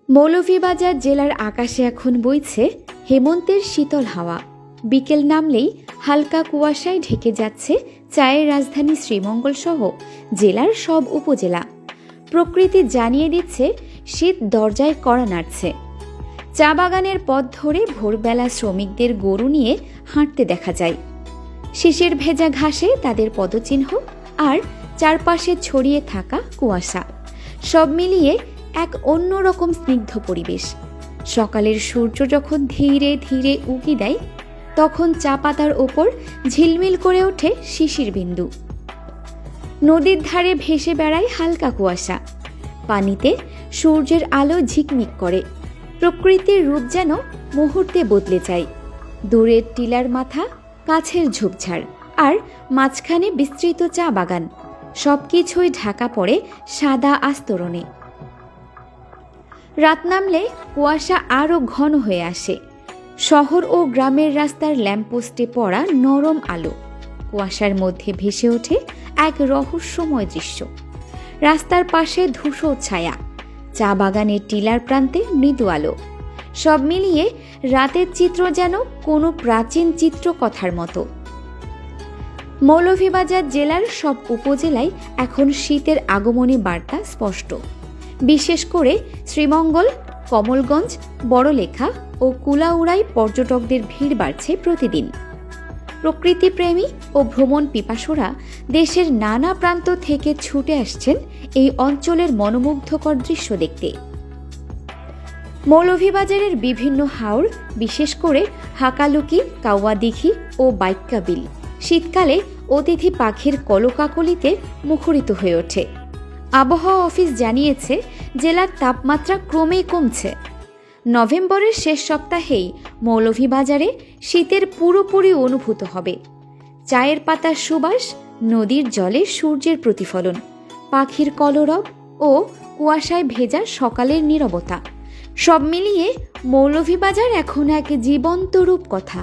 মৌলভীবাজার জেলার আকাশে এখন বইছে হেমন্তের শীতল হাওয়া। বিকেল নামলেই হালকা কুয়াশায় ঢেকে যাচ্ছে চায়ের রাজধানী শ্রীমঙ্গল সহ জেলার সব উপজেলা। প্রকৃতি জানিয়ে দিচ্ছে শীত দরজায় কড়া নাড়ছে। চা বাগানের পথ ধরে ভোরবেলা শ্রমিকদের গরু নিয়ে হাঁটতে দেখা যায়। শিশির ভেজা ঘাসে তাদের পদচিহ্ন আর চারপাশে ছড়িয়ে থাকা কুয়াশা, সব মিলিয়ে এক অন্যরকম স্নিগ্ধ পরিবেশ। সকালের সূর্য যখন ধীরে ধীরে উঁকি দেয়, তখন চা পাতার ওপর ঝিলমিল করে ওঠে শিশির বিন্দু। নদীর ধারে ভেসে বেড়ায় হালকা কুয়াশা, পানিতে সূর্যের আলো ঝিকমিক করে। প্রকৃতির রূপ যেন মুহূর্তে বদলে যায়। দূরের টিলার মাথা, কাছের ঝোপঝাড় আর মাঝখানে বিস্তৃত চা বাগান, সবকিছুই ঢাকা পড়ে সাদা আস্তরণে। রাত নামলে কুয়াশা আরও ঘন হয়ে আসে। শহর ও গ্রামের রাস্তার ল্যাম্পপোস্টে পড়া নরম আলো, কুয়াশার মধ্যে ভেসে ওঠে এক রহস্যময় দৃশ্য। রাস্তার পাশে ধূসর ছায়া, চা বাগানের টিলার প্রান্তে মৃদু আলো, সব মিলিয়ে রাতের চিত্র যেন কোনো প্রাচীন চিত্রকথার মতো। মৌলভীবাজার জেলার সব উপজেলায় এখন শীতের আগমনী বার্তা স্পষ্ট। বিশেষ করে শ্রীমঙ্গল, কমলগঞ্জ, বড়লেখা ও কুলাউড়ায় পর্যটকদের ভিড় বাড়ছে প্রতিদিন। প্রকৃতিপ্রেমী ও ভ্রমণ পিপাসুরা দেশের নানা প্রান্ত থেকে ছুটে আসছেন এই অঞ্চলের মনোমুগ্ধকর দৃশ্য দেখতে। মৌলভীবাজারের বিভিন্ন হাওর, বিশেষ করে হাকালুকি, কাওয়াদিঘি ও বাইক্কা বিল শীতকালে অতিথি পাখির কলকাকলিতে মুখরিত হয়ে ওঠে। আবহাওয়া অফিস জানিয়েছে জেলার তাপমাত্রা ক্রমেই কমছে। নভেম্বরের শেষ সপ্তাহেই মৌলভীবাজারে শীতের পুরোপুরি অনুভূত হবে। চায়ের পাতার সুবাস, নদীর জলে সূর্যের প্রতিফলন, পাখির কলরব ও কুয়াশায় ভেজা সকালের নীরবতা, সব মিলিয়ে মৌলভীবাজার এখন এক জীবন্ত রূপকথা।